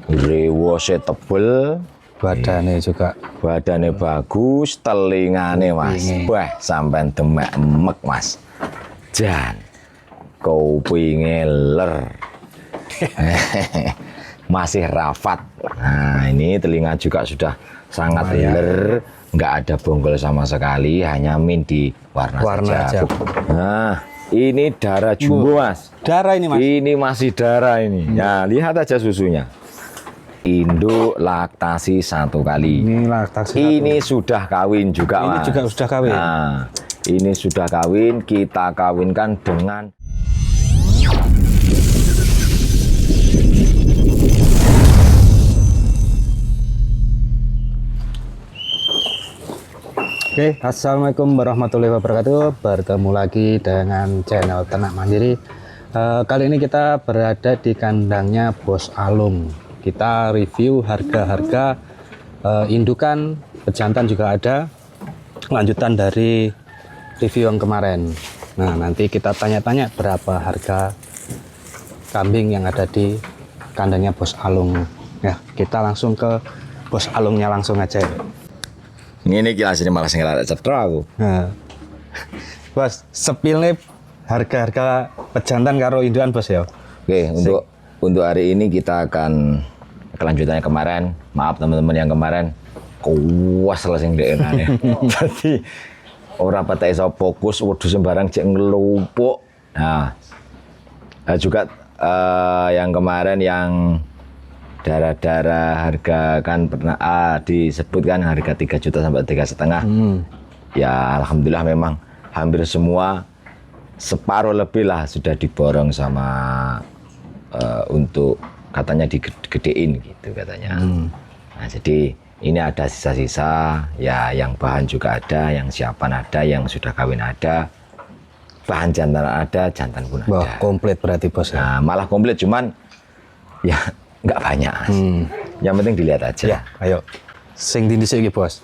Rewose tebel, badannya bagus, telingane Mas. Wah, sampean demek emek Mas. Jan kupinge ler. Masih rafat. Nah, ini telinga juga sudah sangat ler, nggak ada bonggol sama sekali, hanya min di warna saja. Nah, ini darah jumbo Mas. Darah ini Mas? Ini masih darah ini. Nah, lihat aja susunya. Induk laktasi 1 kali. Ini laktasi 1. Ini sudah kawin juga Ini Mas. juga sudah kawin. Nah, ini sudah kawin, kita kawinkan dengan Oke, assalamualaikum warahmatullahi wabarakatuh. Bertemu lagi dengan channel Ternak Mandiri. Kali ini kita berada di kandangnya Bos Alung. Kita review harga-harga indukan, pejantan juga ada. Lanjutan dari review yang kemarin. Nah, nanti kita tanya-tanya berapa harga kambing yang ada di kandangnya Bos Alung. Ya, kita langsung ke Bos Alungnya langsung aja. ini kilas ini malah nggak cetera aku. Nah, Bos, sepilnya harga-harga pejantan karo indukan Bos ya. Oke, untuk hari ini kita akan kelanjutannya kemarin. Maaf teman-teman yang kemarin kuas selesai DNA. Jadi orang pada iso fokus, waduh sembarang cek ngelupuk. Nah, juga yang kemarin yang darah-darah harga kan pernah disebutkan harga 3 juta sampai 3,5. Ya alhamdulillah memang hampir semua separuh lebih lah sudah diborong sama untuk katanya digedein gitu katanya. Nah, jadi ini ada sisa-sisa ya, yang bahan juga ada, yang siapan ada, yang sudah kawin ada, bahan jantan ada, jantan pun ada. Wah, komplit berarti Bos ya. Nah, malah komplit cuman ya nggak banyak Mas. Yang penting dilihat aja. Ya, ayo. Sing di sini Bos.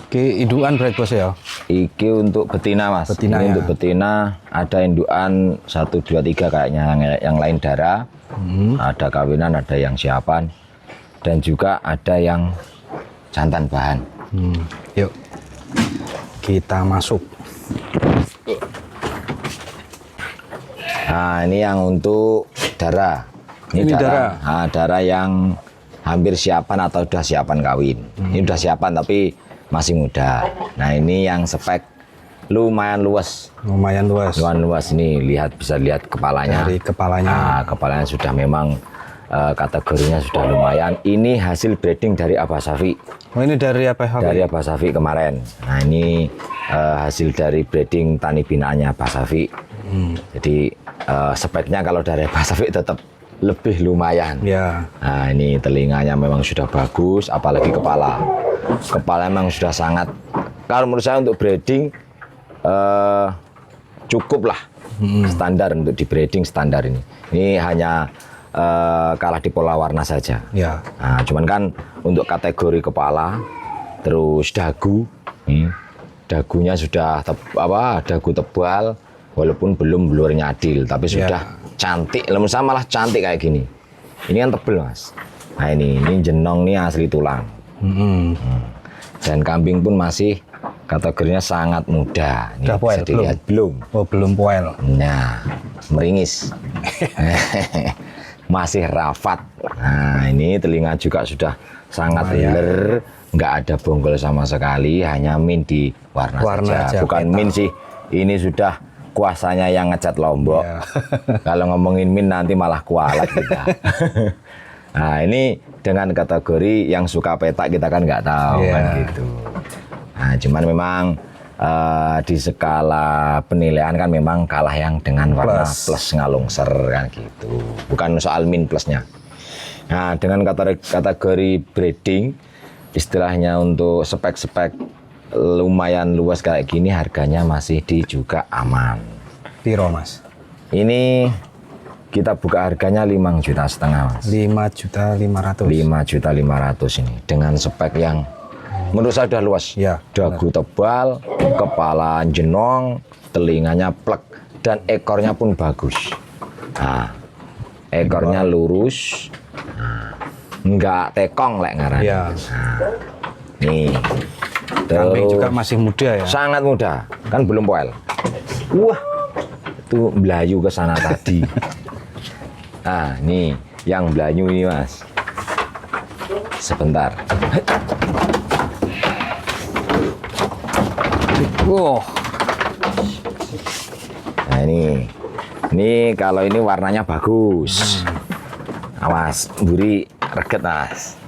Oke, indukan berarti Bos ya. Iki untuk betina Mas. Betina ini ya. untuk betina ada indukan 1, 2, 3 kayaknya, yang lain darah. Ada kawinan, ada yang siapan, dan juga ada yang jantan bahan. Yuk, kita masuk. Nah, ini yang untuk darah. Ini darah. Nah, darah yang hampir siapan atau udah siapan kawin. Ini udah siapan tapi masih muda. Nah, ini yang spek lumayan luas. Lumayan luas. Lumayan luas ini, bisa lihat kepalanya. Dari kepalanya. Nah, kepalanya sudah memang kategorinya sudah lumayan. Ini hasil breeding dari Abah Safi. Oh, ini dari apa? Dari Abah Safi kemarin. Nah, ini hasil dari breeding tani binaannya Abah Safi. Jadi speknya kalau dari Abah Safi tetap lebih lumayan. Ya. Nah, ini telinganya memang sudah bagus, apalagi kepala. Kepala memang sudah sangat, kalau menurut saya untuk breeding cukup lah. Standar untuk di breeding standar ini. Ini hanya kalah di pola warna saja. Ya. Nah, cuman kan untuk kategori kepala, terus dagu, dagunya sudah dagu tebal, walaupun belum blurnya adil, tapi sudah cantik. Menurut saya malah cantik kayak gini. Ini kan tebel Mas. Nah, ini jenong nih asli tulang. Dan kambing pun masih kategorinya sangat muda. Ini udah poel, bisa dilihat belum? Oh, belum poel. Nah, meringis. Masih rafat. Nah, ini telinga juga sudah sangat ler, nggak ada bonggol sama sekali, hanya min di warna saja. Bukan min sih, ini sudah kuasanya yang ngecat Lombok. Kalau ngomongin min nanti malah kualat kita. Nah, ini dengan kategori yang suka petak kita kan nggak tahu kan gitu. Nah, cuman memang di skala penilaian kan memang kalah yang dengan warna plus ngalungser kan gitu. Bukan soal min plusnya. Nah, dengan kategori breeding, istilahnya untuk spek-spek lumayan luas kayak gini, harganya masih di juga aman. Piro Mas? Ini kita buka harganya 5,5 juta Mas. 5.500.000. 5.500.000 ini dengan spek yang menurut saya udah luas. Ya, Dagu tebal, kepala jenong, telinganya plek, dan ekornya pun bagus. Nah, ekornya lurus, nggak tekong lek ngarani. Ya. Nah, nih. Kambing Terus juga masih muda ya. sangat muda, kan belum poel. Wah, itu belayu ke sana tadi. Nah, nih yang belayu ini Mas. Sebentar. Wow. Nah ini kalau ini warnanya bagus. Awas, buri reget Mas.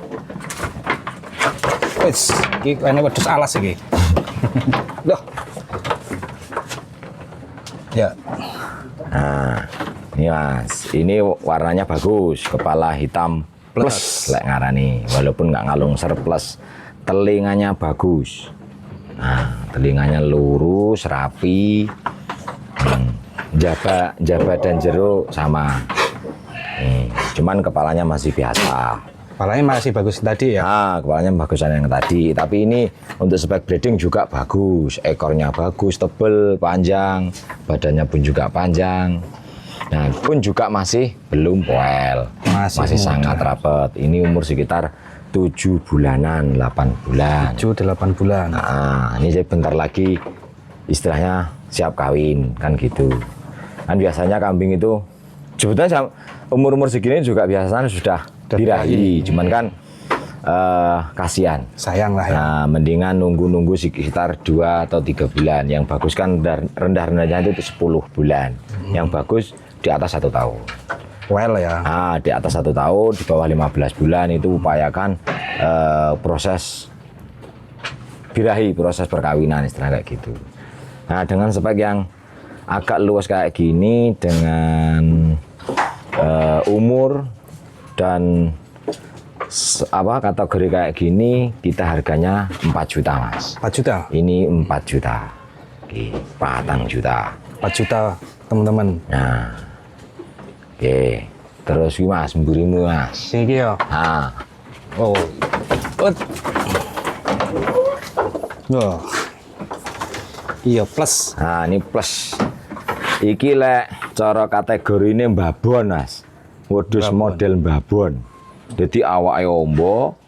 Wes, ini wedhus alas iki. Loh. Ya. Nah, ini Mas, ini warnanya bagus, kepala hitam plus, lek ngarani, walaupun nggak ngalung surplus, telinganya bagus. Nah, telinganya lurus, rapi, jaba dan jero sama. Nih, cuman kepalanya masih biasa. Kepalanya masih bagus tadi ya. Nah, kepalanya bagusan yang tadi, tapi ini untuk spek breeding juga bagus, ekornya bagus, tebel, panjang, badannya pun juga panjang. Nah, pun juga masih belum poel, masih sangat rapat. Ini umur sekitar 7 bulanan, 8 bulan. 7-8 bulan. Nah, ini bentar lagi istilahnya siap kawin, kan gitu. Kan biasanya kambing itu sebetulnya umur-umur segini juga biasanya sudah birahi, cuman kan kasihan. Sayang lah ya. Nah, mendingan nunggu sekitar 2 atau 3 bulan. Yang bagus kan rendah-rendahnya itu 10 bulan. Yang bagus di atas 1 tahun. Well ya. Nah, di atas 1 tahun, di bawah 15 bulan itu upayakan proses birahi, proses perkawinan istilah kayak gitu. Nah, dengan spek yang agak luas kayak gini, dengan umur dan kategori kayak gini, kita harganya 4 juta Mas. 4 juta? Ini 4 juta. Oke, 4 juta. 4 juta teman-teman. Nah, oke. Terus Mas, mburimu Mas. Ini ya. Nah, Oh. Oh. Iya plus. nah ini plus. Iki lek cara kategori ini babon Mas. Wedhus model babon. Jadi awake ombo,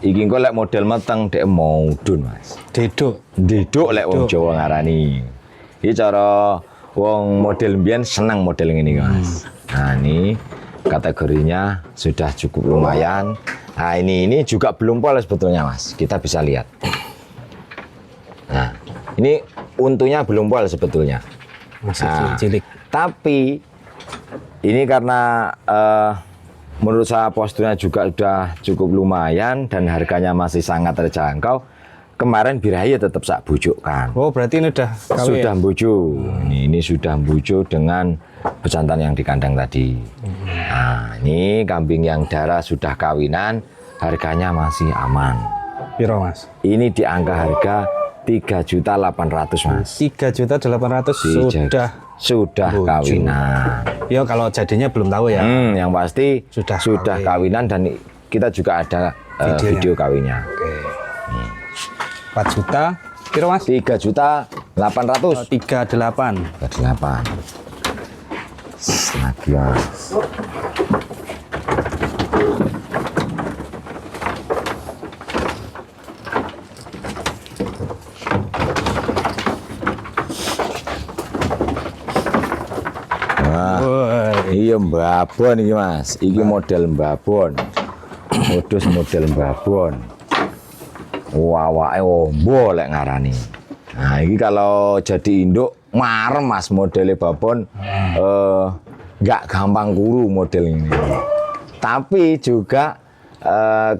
iki engko lek model meteng dek maudun Mas. Deduk. Deduk lek wong Jawa ngarani. Iki cara wong model mbiyen senang model ngene iki Mas. Nah, ini kategorinya sudah cukup lumayan. Nah, ini juga belum polos sebetulnya Mas. Kita bisa lihat. Nah, ini untunya belum polos sebetulnya. Masih cilik. Tapi ini karena menurut saya posturnya juga sudah cukup lumayan dan harganya masih sangat terjangkau. Kemarin birahi tetap sak bujukkan. Oh, berarti ini udah sudah bujuk. Ini sudah bujuk dengan bejantan yang di kandang tadi. Nah, ini kambing yang darah sudah kawinan, harganya masih aman. Piro Mas? Ini di angka harga 3.800.000 Mas. 3.800.000 sudah kawinan. Ya kalau jadinya belum tahu ya. Yang pasti sudah kawinan dan kita juga ada video kawinnya. Oke. 4 juta. Piro Mas? 3.800.000. 38. 38. Lagi Mas. Iya mbabon iki Mas, iki model mbabon. Wedhus model mbabon. Awake ombo lek ngarani. Nah, iki kalau jadi induk marem Mas modele babon, nggak gampang kuru model ini. Tapi juga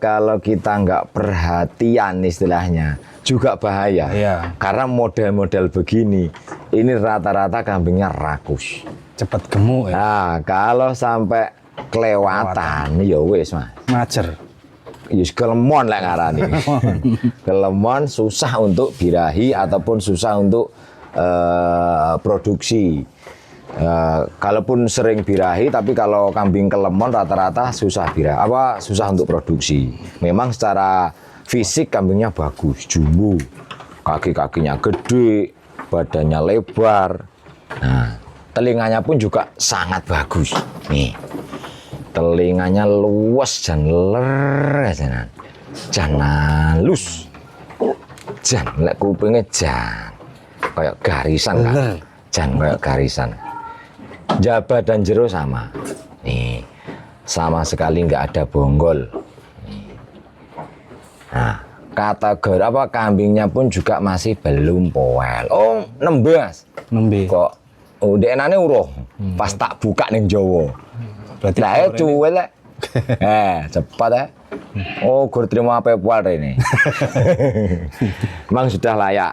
kalau kita nggak perhatian istilahnya juga bahaya. Iya. Karena model-model begini ini rata-rata kambingnya rakus. Cepat gemuk ya. Nah, kalau sampai kelewatan ya wis Mas. Majer. Yus kelemon lek ngarani. Kelemon susah untuk birahi ataupun susah untuk produksi. Kalaupun sering birahi, tapi kalau kambing kelemon rata-rata susah susah untuk produksi. Memang secara fisik kambingnya bagus, jumbo, kaki-kakinya gede, badannya lebar. Nah, telinganya pun juga sangat bagus. Nih, telinganya luas dan ler, jan halus, jan lek kupingnya jan kayak garisan kan, jan kayak garisan. Jaba dan jero sama, nih sama sekali nggak ada bonggol. Nih. Nah, kategori apa kambingnya pun juga masih belum poel. Oh, nembes. Kok udah enane uroh. Pas tak buka ning Jawa. Berarti lah cuwel lek. Cepat ya. Oh, gur terima pepual ini. Memang sudah layak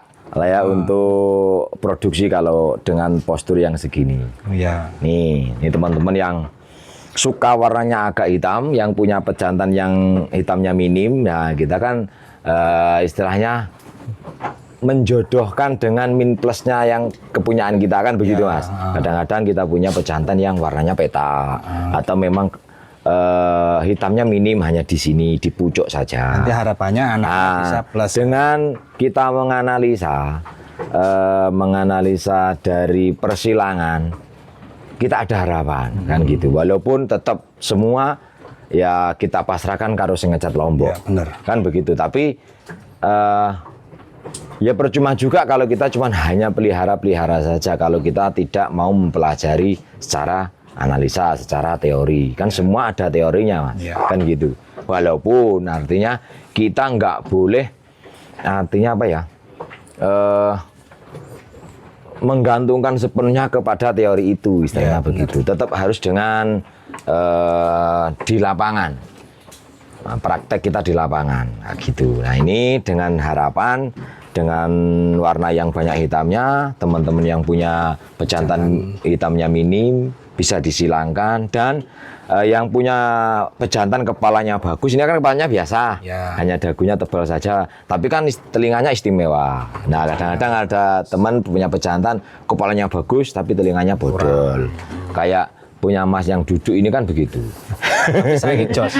untuk produksi kalau dengan postur yang segini. Iya. Nih teman-teman yang suka warnanya agak hitam, yang punya pejantan yang hitamnya minim, nah kita kan istilahnya menjodohkan dengan min plusnya yang kepunyaan kita kan begitu ya, Mas. Kadang-kadang kita punya pejantan yang warnanya petak atau memang hitamnya minim hanya di sini di pucuk saja. Nanti harapannya anak bisa plus. Dengan kita menganalisa dari persilangan, kita ada harapan kan gitu. Walaupun tetap semua ya kita pasrahkan karo sing ngecat Lombok. Ya, bener. Kan begitu. Tapi ya percuma juga kalau kita cuma hanya pelihara saja kalau kita tidak mau mempelajari secara analisa, secara teori. Kan semua ada teorinya, Mas. Ya. Kan gitu. Walaupun artinya kita nggak boleh, artinya apa ya, menggantungkan sepenuhnya kepada teori itu, istilahnya begitu. Tetap harus dengan di lapangan. Nah, praktek kita di lapangan, nah, gitu. Nah ini dengan harapan, dengan warna yang banyak hitamnya, teman-teman yang punya pejantan hitamnya minim, bisa disilangkan, dan yang punya pejantan kepalanya bagus, ini kan kepalanya biasa, hanya dagunya tebal saja, tapi kan telinganya istimewa. Nah kadang-kadang ada teman punya pejantan kepalanya bagus, tapi telinganya bodol, kayak punya Mas yang duduk ini kan begitu. Saya jos.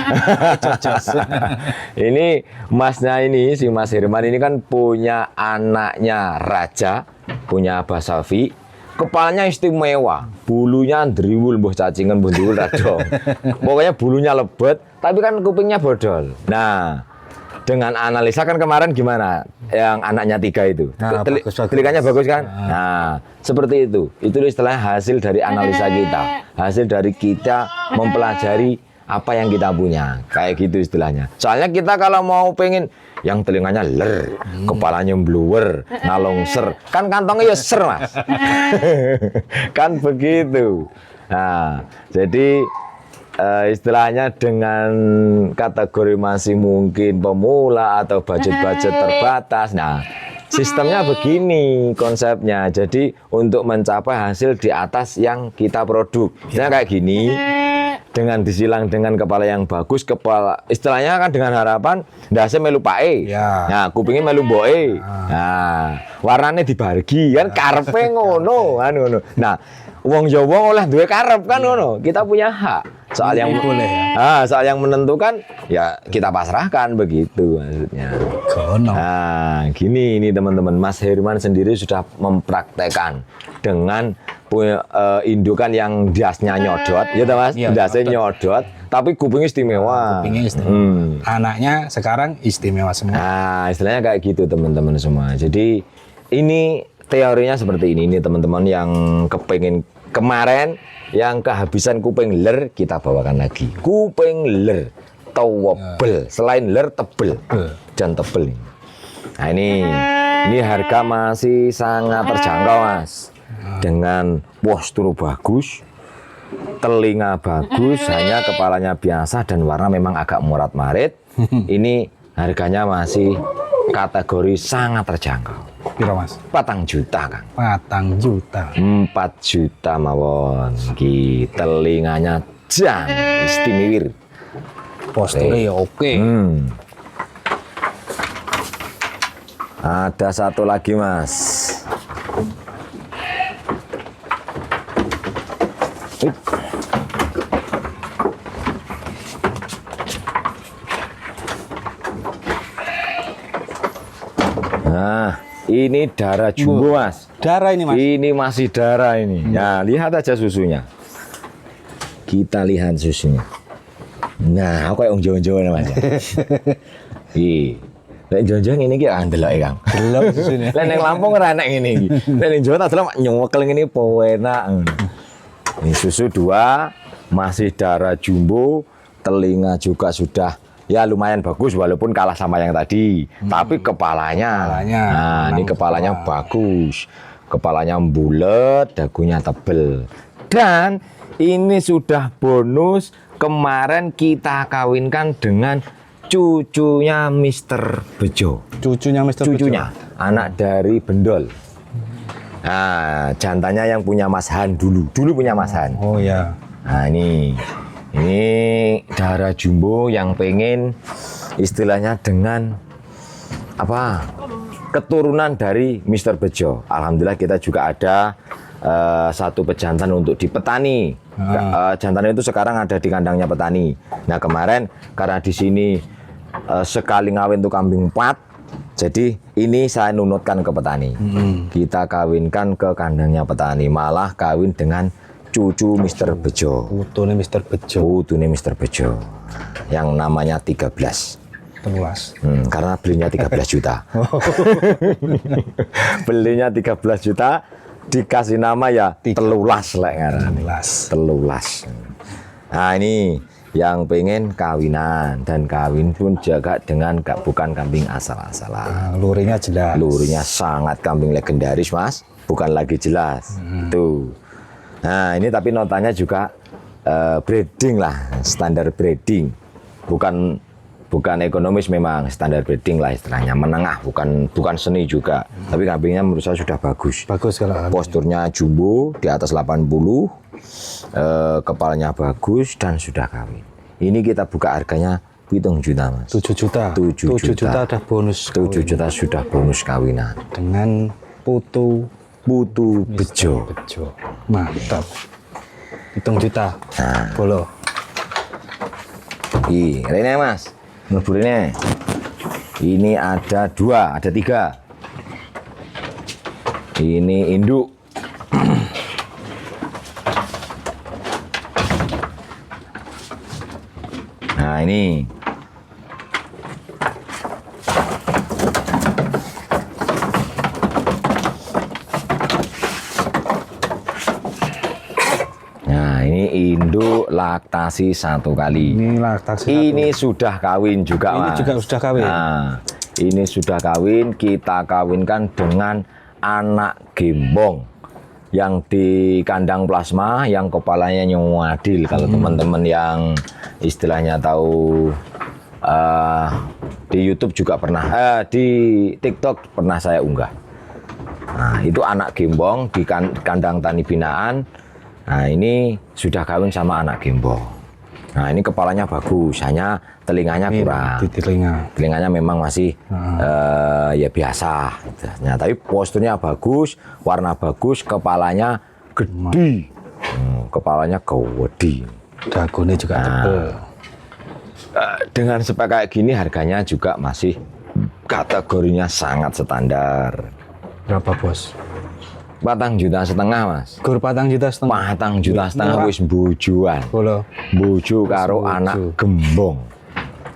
Ini Masnya ini, si Mas Herman ini kan punya anaknya raja, punya Basavi. Kepalanya istimewa, bulunya ndriwul, mbuh cacingan, mbuh ndriwul rado. Pokoknya bulunya lebat, tapi kan kupingnya bodol. Nah, dengan analisa kan kemarin gimana? Yang anaknya 3 itu. Nah, telinganya bagus kan? Nah, seperti itu. Itu istilahnya hasil dari analisa kita. Hasil dari kita mempelajari apa yang kita punya. Kayak gitu istilahnya. Soalnya kita kalau mau pengen yang telinganya ler, kepalanya bluwer, nalongser, kan kantongnya ya ser, Mas. Kan begitu. Nah, jadi istilahnya dengan kategori masih mungkin pemula atau budget-budget terbatas. Nah, sistemnya begini konsepnya. Jadi untuk mencapai hasil di atas yang kita produk. Misalnya kayak gini, dengan disilang dengan kepala yang bagus, kepala istilahnya kan dengan harapan ndase melu pae. Nah, kupingnya melu mboke. Nah, warnanya dibagi kan karepe ngono, kan ngono. Nah, wong Jawa oleh duwe karep kan ngono. Kita punya hak. Soal yang boleh ya. Soal yang menentukan ya kita pasrahkan begitu maksudnya. Nah, gini ini teman-teman, Mas Herman sendiri sudah mempraktekkan dengan punya indukan yang dasnya nyodot, ya Mas, dasnya nyodot, tapi kupingnya istimewa. Kupingnya istimewa. Anaknya sekarang istimewa semua. Nah, istilahnya kayak gitu teman-teman semua. Jadi ini teorinya seperti ini teman-teman yang kepengen kemarin yang kehabisan kuping ler, kita bawakan lagi. Kuping ler, tebel, selain ler tebel, dan tebel. Nah ini harga masih sangat terjangkau, Mas. Dengan postur bagus, telinga bagus, hanya kepalanya biasa dan warna memang agak murat-marit. Ini harganya masih kategori sangat terjangkau. Piro, Mas? 4 juta, Kang. 4 juta. 4 juta mawon. Ki telinganya jan istimewir. Posturnya oke. Ada satu lagi, Mas. Nah, ini darah jumbo, Mas. Darah ini, Mas. Ini masih darah ini. Nah, lihat aja susunya. Kita lihat susunya. Nah, aku kayak unjau-unjau Mas. Ih. Lek jonjong ini ki andeloke, Kang. Delok susunya. Lek ning Lampung ora enak ngene iki. Lek ning Jawa tak delok nyewekel ngene po enak. Ini susu 2, masih darah jumbo, telinga juga sudah ya lumayan bagus walaupun kalah sama yang tadi. Tapi kepalanya. Nah, ini kepalanya bagus. Kepalanya bulat, dagunya tebel. Dan ini sudah bonus kemarin kita kawinkan dengan cucunya Mr. Bejo. Cucunya Mr. Cucunya, anak dari Bendol. Nah, jantannya yang punya Mas Han dulu punya Mas Han. Oh ya. Nah, ini darah jumbo yang pengen istilahnya dengan apa? Keturunan dari Mr. Bejo. Alhamdulillah kita juga ada satu pejantan untuk di petani. Jantan itu sekarang ada di kandangnya petani. Nah, kemarin karena di sini sekali ngawin tuh kambing 4, jadi ini saya nunutkan ke petani. Kita kawinkan ke kandangnya petani, malah kawin dengan cucu Mr. Bejo. Putune Mr. Bejo. Putune Mr. Bejo. Yang namanya 13. Karena belinya 13 juta. Belinya 13 juta, dikasih nama ya telulas lek ngaran. Telulas. Nah, ini yang pengen kawinan, dan kawin pun jaga dengan bukan kambing asal-asalan. Lurinya jelas. Lurinya sangat kambing legendaris, Mas. Bukan lagi jelas. Tuh. Nah, ini tapi notanya juga breeding lah, standar breeding. Bukan ekonomis, memang standar breeding lah istilahnya, menengah, bukan seni juga. Tapi kambingnya menurut saya sudah bagus. Bagus kalau posturnya jumbo di atas 80, kepalanya bagus dan sudah kawin. Ini kita buka harganya 7 juta, Mas. 7 juta. 7 juta ada bonus. 7 juta sudah bonus kawinan. Dengan putu Bejo. Mantap. 7 juta. Nah. Bolo. Ini Mas. Ngebur ini. Ini ada 2, ada 3. Ini induk. Nah, ini. Nah, ini induk laktasi 1 kali. Ini laktasi. Ini sudah kawin juga, Ini Mas. juga sudah kawin. Nah, ini sudah kawin, kita kawinkan dengan anak gembong yang di kandang plasma, yang kepalanya nyuadil. Kalau teman-teman yang istilahnya tahu di YouTube juga pernah, di TikTok pernah saya unggah. Nah, itu anak gembong di kandang tani binaan. Nah, ini sudah kawin sama anak gembong. Nah, ini kepalanya bagus, hanya telinganya kurang. Di telinga. Telinganya memang masih ya biasa. Nah, tapi posturnya bagus, warna bagus, kepalanya gede. Kepalanya gede. Dagunya juga tebel. Dengan spek kayak gini harganya juga masih kategorinya sangat standar. Berapa, Bos? 4,5 juta, Mas. Gur 4,5 juta. 4,5 juta wis bojoan. Bolo. Bojo karo anak gembong.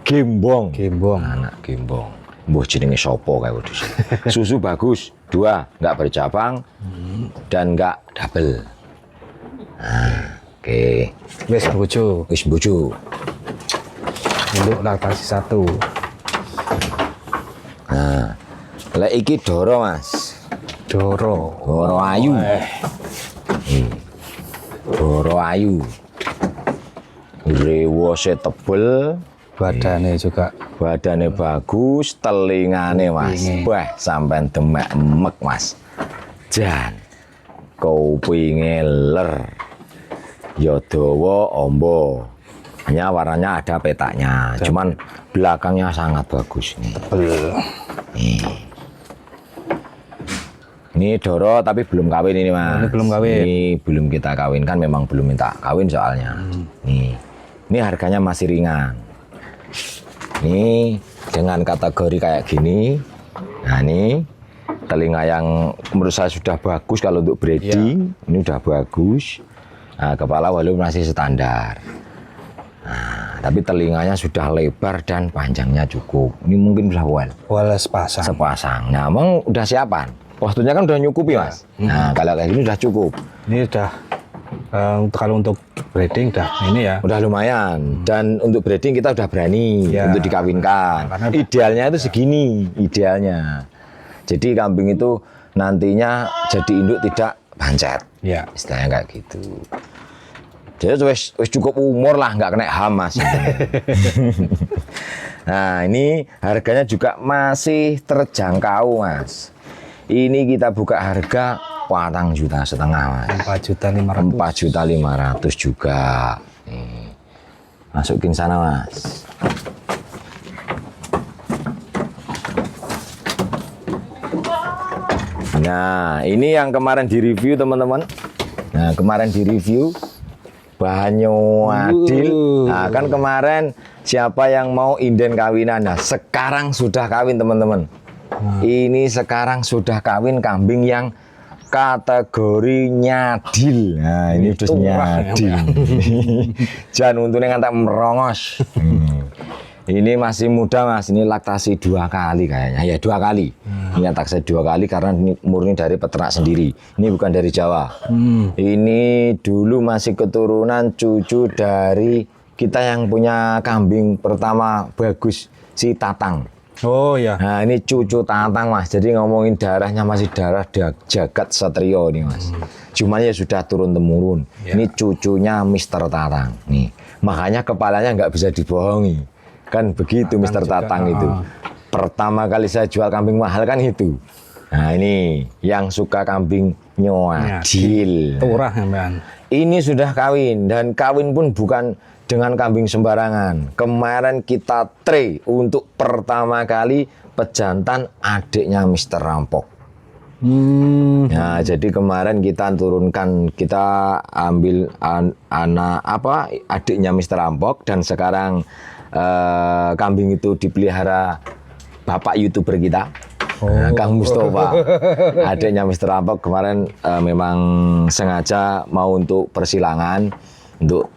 Gembong. Anak gembong. Mbah jenenge sapa kae wedhus. Susu bagus, 2, enggak bercabang dan enggak double. Nah, oke. Wis bojo. Induk laktasi 1. Nah, lek iki Doro, Mas. Doro ayu. Doro ayu. Rewose tebel, badannya bagus, telingane, Mas. Wah, sampean demek emek, Mas. Jan kupinge ler. Ya dawa amba. Hanya warnanya ada petaknya, cuman belakangnya sangat bagus nih. Tebel. Ini Doro tapi belum kawin ini Mas. Ini belum kawin. Ini belum kita kawinkan, memang belum minta kawin soalnya. Ini harganya masih ringan. Ini dengan kategori kayak gini. Nah ini telinga yang menurut saya sudah bagus kalau untuk breeding. Ini udah bagus. Nah, kepala walaupun masih standar. Nah, tapi telinganya sudah lebar dan panjangnya cukup. Ini mungkin bisa Well sepasang. Sepasang. Nah, emang udah siapan? Waktunya kan udah nyukupi Mas. Nah, kalau kayak gini udah cukup. Ini udah kalau untuk breeding udah ini ya. Udah lumayan. Dan untuk breeding kita udah berani untuk dikawinkan. Karena idealnya itu segini, idealnya. Jadi kambing itu nantinya jadi induk tidak pancet. Ya. Istilahnya kayak gitu. Jadi wis cukup umur lah, nggak kena ham Mas. Nah, ini harganya juga masih terjangkau Mas. Ini kita buka harga 4,5 juta Mas. 4.500. 4.500.000 juga. Nih. Masukin sana Mas. Nah, ini yang kemarin direview teman-teman. Nah, kemarin direview Banyu Adil. Nah, kan kemarin siapa yang mau inden kawinan. Nah, sekarang sudah kawin teman-teman. Ini sekarang sudah kawin kambing yang kategori nyadil. Nah, ini udah nyadil. Jangan untungnya ngantak merongos. Ini masih muda Mas, ini laktasi 2 kali kayaknya. Ya 2 kali. Ini laktasi 2 kali karena ini murni dari peternak sendiri. Ini bukan dari Jawa. Ini dulu masih keturunan cucu dari kita yang punya kambing pertama bagus, si Tatang. Oh ya. Nah ini cucu Tatang Mas, jadi ngomongin darahnya masih darah jagat satrio nih Mas. Cuman ya sudah turun temurun. Ini cucunya Mr. Tatang nih. Makanya kepalanya nggak bisa dibohongi. Kan begitu Mr. Tatang itu. Pertama kali saya jual kambing mahal kan itu. Nah ini yang suka kambing nyadil. Turah ya. Ini sudah kawin dan kawin pun bukan dengan kambing sembarangan. Kemarin kita tray untuk pertama kali pejantan adiknya Mr. Rampok. Nah, jadi kemarin kita turunkan, kita ambil anak adiknya Mr. Rampok dan sekarang kambing itu dipelihara bapak YouTuber kita. Nah, Kang Mustafa, adiknya Mr. Rampok kemarin memang sengaja mau untuk persilangan untuk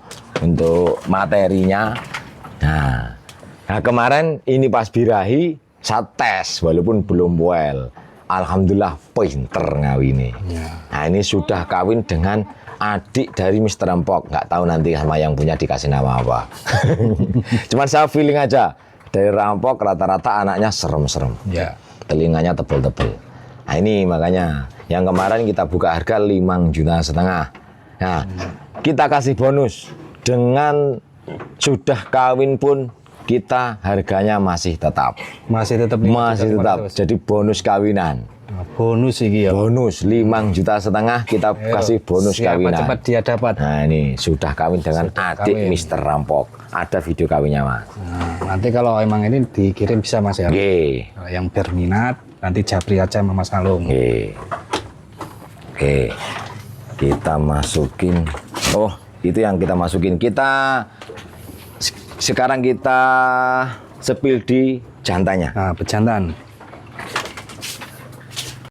materinya. Nah, kemarin ini pas birahi saya tes walaupun belum well. Alhamdulillah pinter ngawini. Nah, ini sudah kawin dengan adik dari Mr. Rampok. Nggak tahu nanti sama yang punya dikasih nama apa. Cuman saya feeling aja dari Rampok rata-rata anaknya serem-serem. Ya. Telinganya tebel-tebel. Nah, ini makanya yang kemarin kita buka harga 5,5 juta. Nah, kita kasih bonus. Dengan sudah kawin pun kita harganya masih tetap. Masih tetap. Jadi bonus kawinan. Nah, bonus ini ya. Bonus 5,5 juta kita kasih bonus kawinan. Cepat dia dapat. Nah ini sudah kawin dengan adik Mr. Rampok. Ada video kawinnya Mas. Nah, nanti kalau emang ini dikirim bisa Mas ya. Kalau yang berminat nanti japri aja sama Mas Alung. Oke. Kita masukin. Oh itu yang kita masukin. Sekarang kita sepil di jantannya. Nah, pejantan.